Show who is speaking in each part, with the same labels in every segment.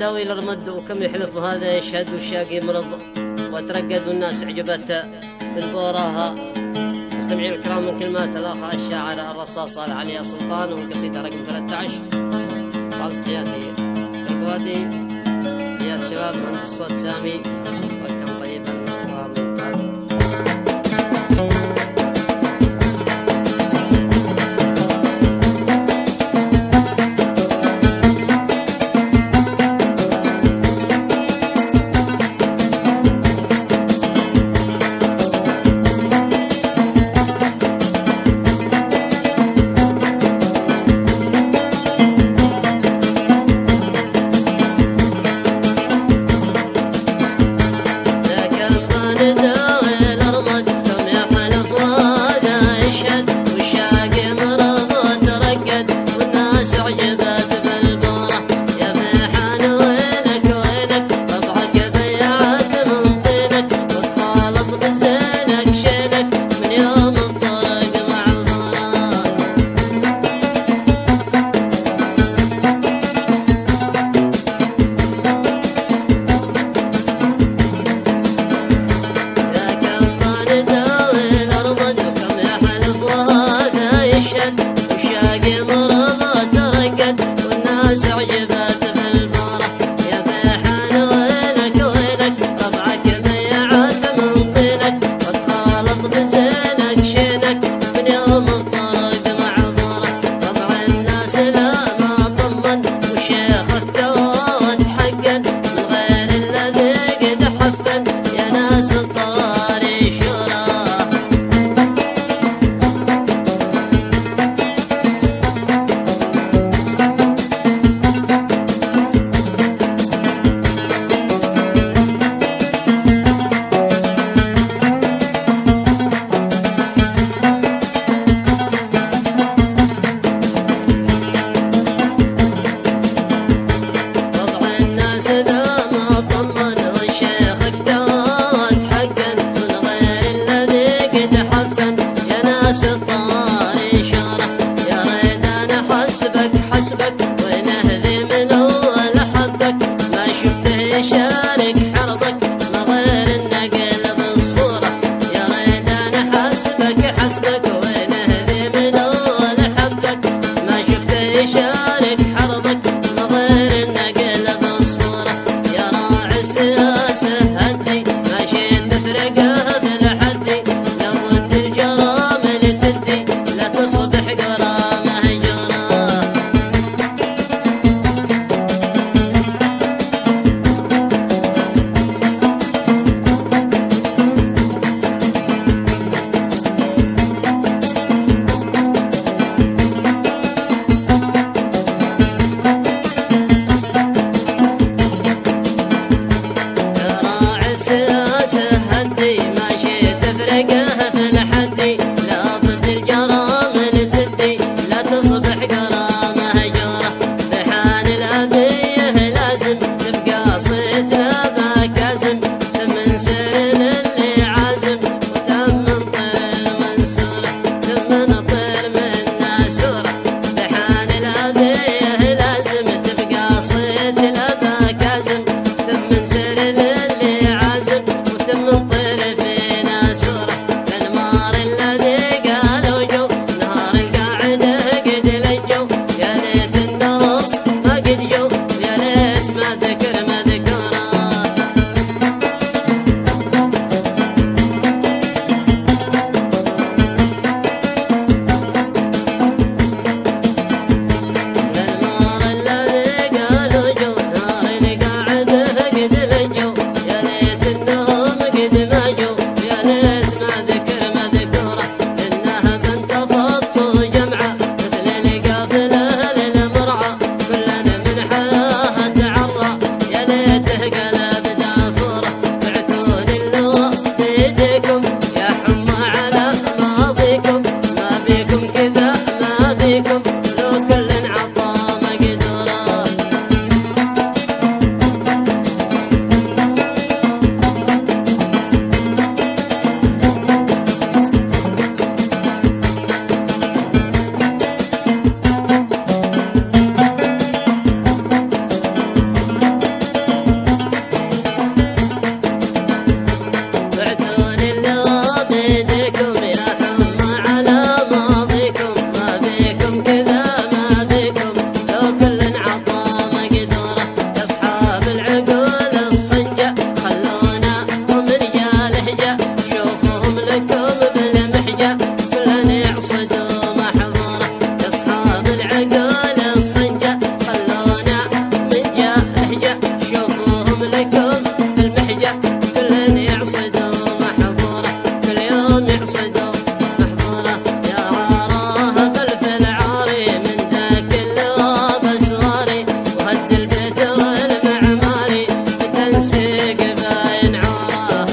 Speaker 1: داوي الرمد وكم يحلف هذا يشهد والشاقي مرض وترقد والناس عجبت بالبوراها. مستمعين الكرام من كلمات الأخ الشاعر الرصاص صالح علي سلطان والقصيدة رقم 13. خالص تحياتي البوادي، تحيات شباب مهندس الصوت سامي، وقتكم طيبا وممتاز. والناس عجبت بالبورة يا فيحان وينك وينك طبعك بيعت من طينك وتخالط بزينك شينك من يوم الطرق مع البورة. يا كم بان داوي الأرمد وكم يحلف وهذا يشهد والشاقي مرضى ترقد والناس عجبت بالبورة يا فيحان وينك وينك طبعك بيعت من طينك وتخالط بزينك شينك من يوم الطرق مع البورة. طبع الناس لا ما طمن وشيخك تو تحقن من غير الذي قد حفن يا ناس الطواري شورى. ذا ما طمن وشيخك تو تحقن من غير الذي قد حفن يا ناس الطواري شورى. يا ريت انا حسبك ونهذي من اول حبك ما شفته يشارك حربك ما غير النقل بالصورة. يا ريت انا حسبك ونهذي من اول حبك ما شفته يشارك حربك ما غير النقل بالصورة. يا راعي السياسة هدي ماشي تفرقها بالحدي لابد الجرام اللي تدي لا تصبح قرامة هجرة. السياسة هدي ماشي تفرقها في الحدي لابد الجرام اللي تدي لا تصبح قرامة هجرة. بحال الأبيه لازم تبقى صيت لا كازم تم سر للي عازم وتم طير منصورة تم طير من ناسورة. بحال الأبيه لازم تبقى صيت لا كازم تم سر للي عازم وتم الطير في ناسورة. النمار الذي قالوا جو نهار القاعدة قد لجوا يا ليت النهار ما قد جو يا ليت ما ذكر مذكورة. النمار الذي قالوا جو نهار القاعدة قد لجوا يا ليت النهم قد ما جو يا ليت ما ذكر مذكورة. إنها بنت خط جمعة مثل القافلة للمرعى كلنا من حياها تعرى يا ليته قلب دافورة. بعتون اللواء بيديكم يا حمى على ماضيكم ما بيكم كذا ما بيكم لو كل عطى مقدورة. شوفهم لكم بالمحجة كلن يعصدوا محظورة يا أصحاب العقول الصنجة خلونا من جاء لهجة شوفوهم لكم بالمحجة كلن يعصدوا محظورة كل يوم يعصدوا محظورة يا عراه بالفل عاري من ذاك اللوب اسواري وهد البيت والمعماري بتنسيق باين عوره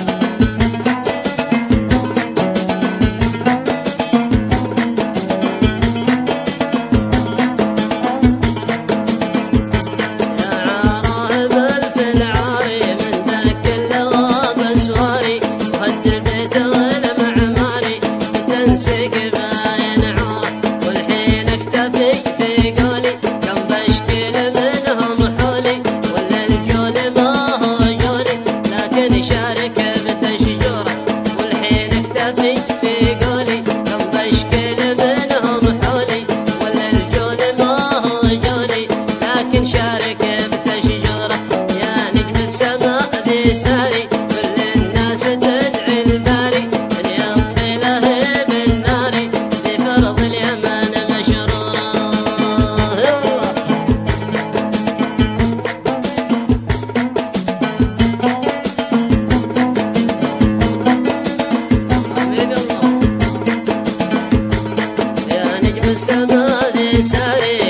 Speaker 1: يا عراه بالفل عاري من ذاك اللوب اسواري وهد البيت والمعماري بتنسيق باين عوره والحين اكتفي في قولي كم بشكل منهم حولي ولا الجول ما هو جولي لكن شارك بتشجوره والحين اكتفي في قولي كم بشكل منهم حولي ولا الجول ما هو جولي لكن شارك بتشجوره يا نجم السماء ذي ساري كل الناس تدعي الباري ان يطفي لهيب النار ذي فرض اليمن مشروره آمين الله يا نجم السماء ذي ساري